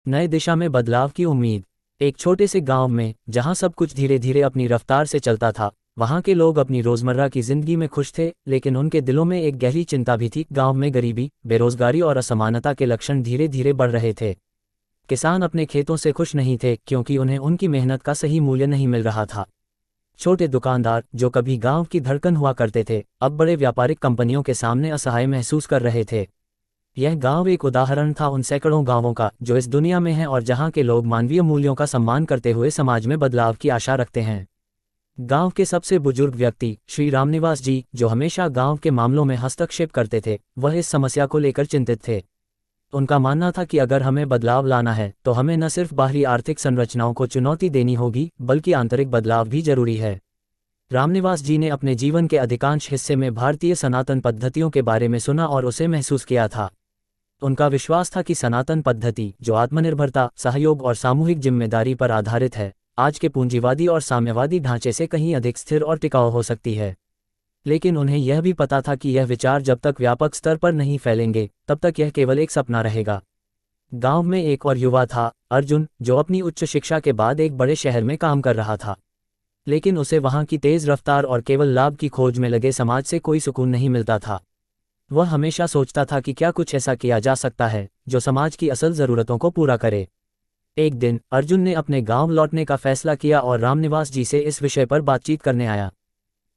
नए दिशा में बदलाव की उम्मीद। एक छोटे से गांव में जहां सब कुछ धीरे धीरे अपनी रफ्तार से चलता था, वहां के लोग अपनी रोजमर्रा की जिंदगी में खुश थे, लेकिन उनके दिलों में एक गहरी चिंता भी थी। गांव में गरीबी, बेरोजगारी और असमानता के लक्षण धीरे धीरे बढ़ रहे थे। किसान अपने खेतों से खुश नहीं थे क्योंकि उन्हें उनकी मेहनत का सही मूल्य नहीं मिल रहा था। छोटे दुकानदार, जो कभी गांव की धड़कन हुआ करते थे, अब बड़े व्यापारिक कंपनियों के सामने असहाय महसूस कर रहे थे। यह गांव एक उदाहरण था उन सैकड़ों गांवों का जो इस दुनिया में हैं और जहां के लोग मानवीय मूल्यों का सम्मान करते हुए समाज में बदलाव की आशा रखते हैं। गांव के सबसे बुजुर्ग व्यक्ति श्री रामनिवास जी, जो हमेशा गांव के मामलों में हस्तक्षेप करते थे, वह इस समस्या को लेकर चिंतित थे। उनका मानना था कि अगर हमें बदलाव लाना है तो हमें न सिर्फ बाहरी आर्थिक संरचनाओं को चुनौती देनी होगी, बल्कि आंतरिक बदलाव भी जरूरी है। रामनिवास जी ने अपने जीवन के अधिकांश हिस्से में भारतीय सनातन पद्धतियों के बारे में सुना और उसे महसूस किया था। उनका विश्वास था कि सनातन पद्धति, जो आत्मनिर्भरता, सहयोग और सामूहिक जिम्मेदारी पर आधारित है, आज के पूंजीवादी और साम्यवादी ढांचे से कहीं अधिक स्थिर और टिकाऊ हो सकती है। लेकिन उन्हें यह भी पता था कि यह विचार जब तक व्यापक स्तर पर नहीं फैलेंगे, तब तक यह केवल एक सपना रहेगा। गांव में एक और युवा था, अर्जुन, जो अपनी उच्च शिक्षा के बाद एक बड़े शहर में काम कर रहा था। लेकिन उसे वहां की तेज रफ्तार और केवल लाभ की खोज में लगे समाज से कोई सुकून नहीं मिलता था। वह हमेशा सोचता था कि क्या कुछ ऐसा किया जा सकता है जो समाज की असल ज़रूरतों को पूरा करे। एक दिन अर्जुन ने अपने गांव लौटने का फैसला किया और रामनिवास जी से इस विषय पर बातचीत करने आया।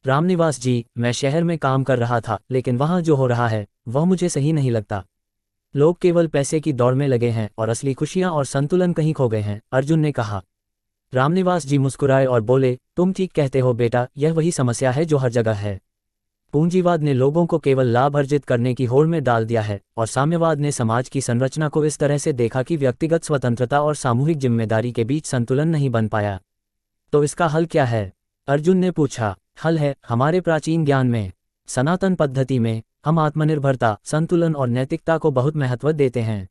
रामनिवास जी, मैं शहर में काम कर रहा था, लेकिन वहां जो हो रहा है वह मुझे सही नहीं लगता। लोग केवल पैसे की दौड़ में लगे हैं और असली खुशियां और संतुलन कहीं खो गए हैं, अर्जुन ने कहा। रामनिवास जी मुस्कुराए और बोले, तुम ठीक कहते हो बेटा, यह वही समस्या है जो हर जगह है। पूंजीवाद ने लोगों को केवल लाभ अर्जित करने की होड़ में डाल दिया है और साम्यवाद ने समाज की संरचना को इस तरह से देखा कि व्यक्तिगत स्वतंत्रता और सामूहिक जिम्मेदारी के बीच संतुलन नहीं बन पाया। तो इसका हल क्या है? अर्जुन ने पूछा। हल है हमारे प्राचीन ज्ञान में। सनातन पद्धति में हम आत्मनिर्भरता, संतुलन और नैतिकता को बहुत महत्व देते हैं।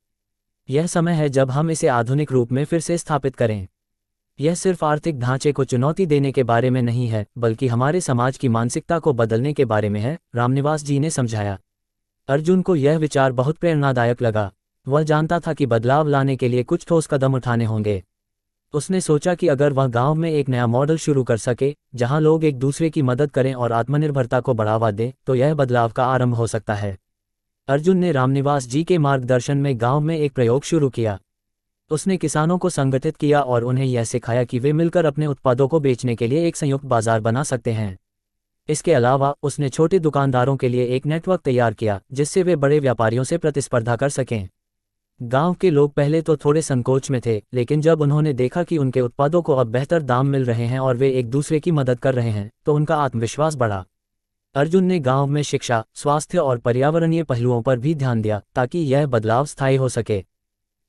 यह समय है जब हम इसे आधुनिक रूप में फिर से स्थापित करें। यह सिर्फ आर्थिक ढांचे को चुनौती देने के बारे में नहीं है, बल्कि हमारे समाज की मानसिकता को बदलने के बारे में है, रामनिवास जी ने समझाया। अर्जुन को यह विचार बहुत प्रेरणादायक लगा। वह जानता था कि बदलाव लाने के लिए कुछ ठोस कदम उठाने होंगे। उसने सोचा कि अगर वह गांव में एक नया मॉडल शुरू कर सके, जहां लोग एक दूसरे की मदद करें और आत्मनिर्भरता को बढ़ावा दें, तो यह बदलाव का आरंभ हो सकता है। अर्जुन ने रामनिवास जी के मार्गदर्शन में गांव में एक प्रयोग शुरू किया। उसने किसानों को संगठित किया और उन्हें यह सिखाया कि वे मिलकर अपने उत्पादों को बेचने के लिए एक संयुक्त बाजार बना सकते हैं। इसके अलावा उसने छोटे दुकानदारों के लिए एक नेटवर्क तैयार किया जिससे वे बड़े व्यापारियों से प्रतिस्पर्धा कर सकें। गांव के लोग पहले तो थोड़े संकोच में थे, लेकिन जब उन्होंने देखा कि उनके उत्पादों को अब बेहतर दाम मिल रहे हैं और वे एक दूसरे की मदद कर रहे हैं, तो उनका आत्मविश्वास बढ़ा। अर्जुन ने गांव में शिक्षा, स्वास्थ्य और पर्यावरणीय पहलुओं पर भी ध्यान दिया ताकि यह बदलाव स्थायी हो सके।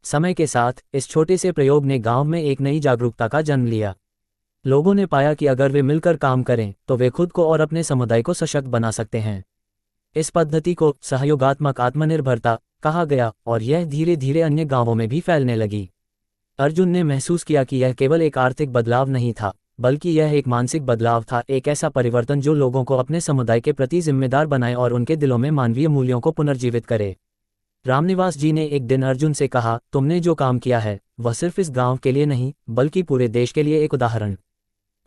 समय के साथ इस छोटे से प्रयोग ने गांव में एक नई जागरूकता का जन्म लिया। लोगों ने पाया कि अगर वे मिलकर काम करें तो वे खुद को और अपने समुदाय को सशक्त बना सकते हैं। इस पद्धति को सहयोगात्मक आत्मनिर्भरता कहा गया और यह धीरे धीरे अन्य गांवों में भी फैलने लगी। अर्जुन ने महसूस किया कि यह केवल एक आर्थिक बदलाव नहीं था, बल्कि यह एक मानसिक बदलाव था, एक ऐसा परिवर्तन जो लोगों को अपने समुदाय के प्रति जिम्मेदार बनाए और उनके दिलों में मानवीय मूल्यों को पुनर्जीवित करे। रामनिवास जी ने एक दिन अर्जुन से कहा, तुमने जो काम किया है वह सिर्फ इस गांव के लिए नहीं, बल्कि पूरे देश के लिए एक उदाहरण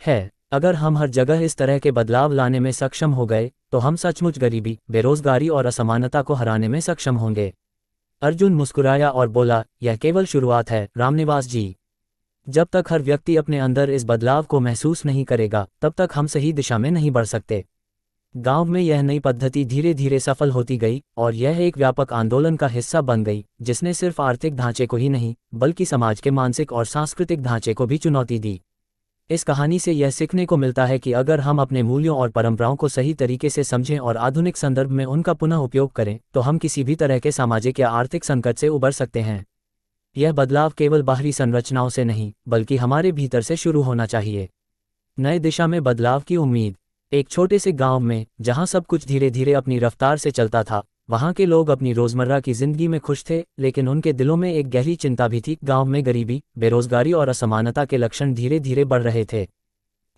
है। अगर हम हर जगह इस तरह के बदलाव लाने में सक्षम हो गए, तो हम सचमुच गरीबी, बेरोजगारी और असमानता को हराने में सक्षम होंगे। अर्जुन मुस्कुराया और बोला, यह केवल शुरुआत है रामनिवास जी। जब तक हर व्यक्ति अपने अंदर इस बदलाव को महसूस नहीं करेगा, तब तक हम सही दिशा में नहीं बढ़ सकते। गांव में यह नई पद्धति धीरे धीरे सफल होती गई और यह एक व्यापक आंदोलन का हिस्सा बन गई, जिसने सिर्फ आर्थिक ढांचे को ही नहीं, बल्कि समाज के मानसिक और सांस्कृतिक ढांचे को भी चुनौती दी। इस कहानी से यह सीखने को मिलता है कि अगर हम अपने मूल्यों और परंपराओं को सही तरीके से समझें और आधुनिक संदर्भ में उनका पुनः उपयोग करें, तो हम किसी भी तरह के सामाजिक या आर्थिक संकट से उबर सकते हैं। यह बदलाव केवल बाहरी संरचनाओं से नहीं, बल्कि हमारे भीतर से शुरू होना चाहिए। नए दिशा में बदलाव की उम्मीद। एक छोटे से गांव में जहां सब कुछ धीरे धीरे अपनी रफ्तार से चलता था, वहां के लोग अपनी रोजमर्रा की जिंदगी में खुश थे, लेकिन उनके दिलों में एक गहरी चिंता भी थी। गांव में गरीबी, बेरोजगारी और असमानता के लक्षण धीरे धीरे बढ़ रहे थे।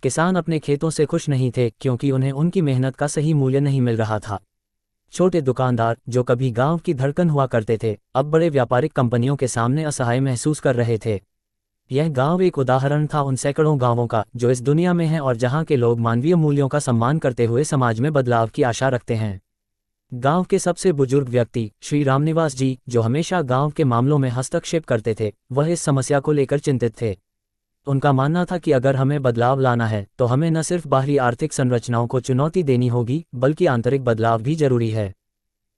किसान अपने खेतों से खुश नहीं थे क्योंकि उन्हें उनकी मेहनत का सही मूल्य नहीं मिल रहा था। छोटे दुकानदार जो कभी गांव की धड़कन हुआ करते थे, अब बड़े व्यापारिक कंपनियों के सामने असहाय महसूस कर रहे थे। यह गांव एक उदाहरण था उन सैकड़ों गांवों का जो इस दुनिया में हैं और जहां के लोग मानवीय मूल्यों का सम्मान करते हुए समाज में बदलाव की आशा रखते हैं। गांव के सबसे बुजुर्ग व्यक्ति श्री रामनिवास जी, जो हमेशा गांव के मामलों में हस्तक्षेप करते थे, वह इस समस्या को लेकर चिंतित थे। उनका मानना था कि अगर हमें बदलाव लाना है तो हमें न सिर्फ बाहरी आर्थिक संरचनाओं को चुनौती देनी होगी, बल्कि आंतरिक बदलाव भी जरूरी है।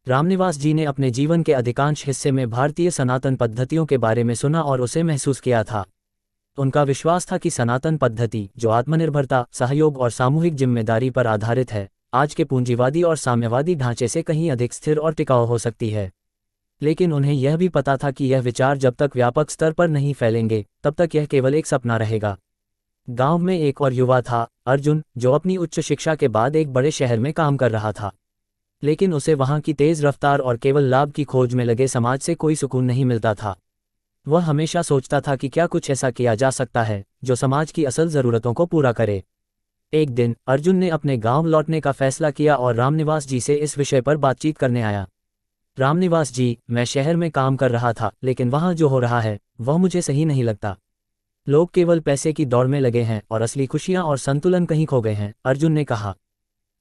रामनिवास जी ने अपने जीवन के अधिकांश हिस्से में भारतीय सनातन पद्धतियों के बारे में सुना और उसे महसूस किया था। उनका विश्वास था कि सनातन पद्धति, जो आत्मनिर्भरता, सहयोग और सामूहिक जिम्मेदारी पर आधारित है, आज के पूंजीवादी और साम्यवादी ढांचे से कहीं अधिक स्थिर और टिकाऊ हो सकती है। लेकिन उन्हें यह भी पता था कि यह विचार जब तक व्यापक स्तर पर नहीं फैलेंगे, तब तक यह केवल एक सपना रहेगा। गांव में एक और युवा था, अर्जुन, जो अपनी उच्च शिक्षा के बाद एक बड़े शहर में काम कर रहा था। लेकिन उसे वहां की तेज रफ्तार और केवल लाभ की खोज में लगे समाज से कोई सुकून नहीं मिलता था। वह हमेशा सोचता था कि क्या कुछ ऐसा किया जा सकता है जो समाज की असल ज़रूरतों को पूरा करे। एक दिन अर्जुन ने अपने गांव लौटने का फैसला किया और रामनिवास जी से इस विषय पर बातचीत करने आया। रामनिवास जी, मैं शहर में काम कर रहा था, लेकिन वहां जो हो रहा है वह मुझे सही नहीं लगता। लोग केवल पैसे की दौड़ में लगे हैं और असली खुशियां और संतुलन कहीं खो गए हैं, अर्जुन ने कहा।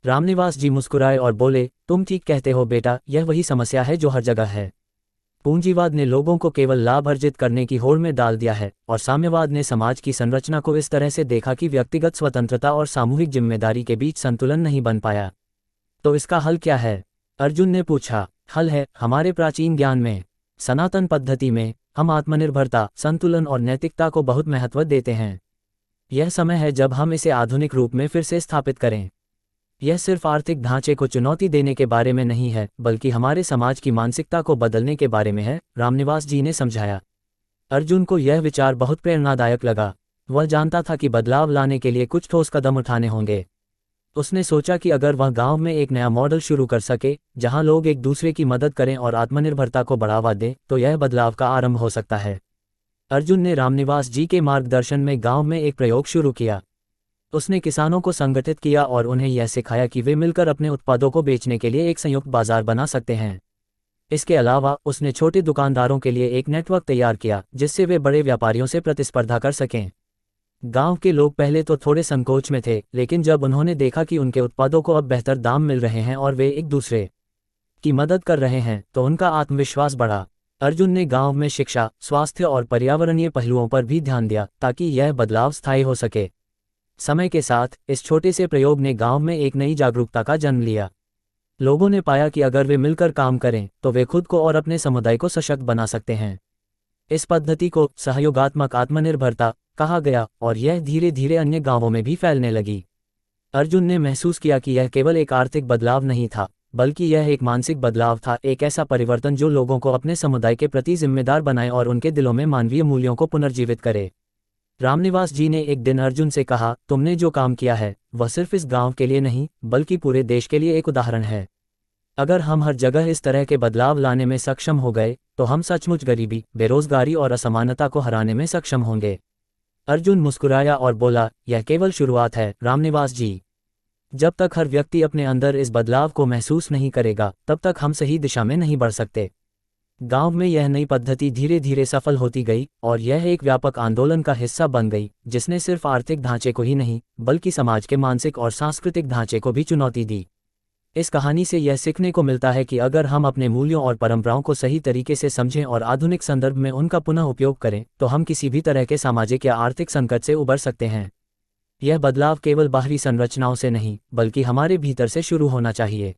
रामनिवास जी मुस्कुराए और बोले, तुम ठीक कहते हो बेटा, यह वही समस्या है जो हर जगह है। पूंजीवाद ने लोगों को केवल लाभ अर्जित करने की होड़ में डाल दिया है और साम्यवाद ने समाज की संरचना को इस तरह से देखा कि व्यक्तिगत स्वतंत्रता और सामूहिक जिम्मेदारी के बीच संतुलन नहीं बन पाया। तो इसका हल क्या है? अर्जुन ने पूछा। हल है हमारे प्राचीन ज्ञान में। सनातन पद्धति में हम आत्मनिर्भरता, संतुलन और नैतिकता को बहुत महत्व देते हैं। यह समय है जब हम इसे आधुनिक रूप में फिर से स्थापित करें। यह सिर्फ आर्थिक ढांचे को चुनौती देने के बारे में नहीं है, बल्कि हमारे समाज की मानसिकता को बदलने के बारे में है, रामनिवास जी ने समझाया। अर्जुन को यह विचार बहुत प्रेरणादायक लगा। वह जानता था कि बदलाव लाने के लिए कुछ ठोस कदम उठाने होंगे। उसने सोचा कि अगर वह गांव में एक नया मॉडल शुरू कर सके, जहां लोग एक दूसरे की मदद करें और आत्मनिर्भरता को बढ़ावा दें, तो यह बदलाव का आरंभ हो सकता है। अर्जुन ने रामनिवास जी के मार्गदर्शन में गांव में एक प्रयोग शुरू किया। उसने किसानों को संगठित किया और उन्हें यह सिखाया कि वे मिलकर अपने उत्पादों को बेचने के लिए एक संयुक्त बाजार बना सकते हैं। इसके अलावा उसने छोटे दुकानदारों के लिए एक नेटवर्क तैयार किया, जिससे वे बड़े व्यापारियों से प्रतिस्पर्धा कर सकें। गांव के लोग पहले तो थोड़े संकोच में थे, लेकिन जब उन्होंने देखा कि उनके उत्पादों को अब बेहतर दाम मिल रहे हैं और वे एक दूसरे की मदद कर रहे हैं, तो उनका आत्मविश्वास बढ़ा। अर्जुन ने गांव में शिक्षा, स्वास्थ्य और पर्यावरणीय पहलुओं पर भी ध्यान दिया, ताकि यह बदलाव स्थायी हो सके। समय के साथ इस छोटे से प्रयोग ने गांव में एक नई जागरूकता का जन्म लिया। लोगों ने पाया कि अगर वे मिलकर काम करें तो वे खुद को और अपने समुदाय को सशक्त बना सकते हैं। इस पद्धति को सहयोगात्मक आत्मनिर्भरता कहा गया और यह धीरे धीरे अन्य गांवों में भी फैलने लगी। अर्जुन ने महसूस किया कि यह केवल एक आर्थिक बदलाव नहीं था, बल्कि यह एक मानसिक बदलाव था, एक ऐसा परिवर्तन जो लोगों को अपने समुदाय के प्रति जिम्मेदार बनाए और उनके दिलों में मानवीय मूल्यों को पुनर्जीवित करे। रामनिवास जी ने एक दिन अर्जुन से कहा, तुमने जो काम किया है वह सिर्फ इस गांव के लिए नहीं, बल्कि पूरे देश के लिए एक उदाहरण है। अगर हम हर जगह इस तरह के बदलाव लाने में सक्षम हो गए, तो हम सचमुच गरीबी, बेरोजगारी और असमानता को हराने में सक्षम होंगे। अर्जुन मुस्कुराया और बोला, यह केवल शुरुआत है रामनिवास जी। जब तक हर व्यक्ति अपने अंदर इस बदलाव को महसूस नहीं करेगा, तब तक हम सही दिशा में नहीं बढ़ सकते। गांव में यह नई पद्धति धीरे धीरे सफल होती गई और यह एक व्यापक आंदोलन का हिस्सा बन गई, जिसने सिर्फ आर्थिक ढांचे को ही नहीं, बल्कि समाज के मानसिक और सांस्कृतिक ढांचे को भी चुनौती दी। इस कहानी से यह सीखने को मिलता है कि अगर हम अपने मूल्यों और परंपराओं को सही तरीके से समझें और आधुनिक संदर्भ में उनका पुनः उपयोग करें, तो हम किसी भी तरह के सामाजिक या आर्थिक संकट से उबर सकते हैं। यह बदलाव केवल बाहरी संरचनाओं से नहीं, बल्कि हमारे भीतर से शुरू होना चाहिए।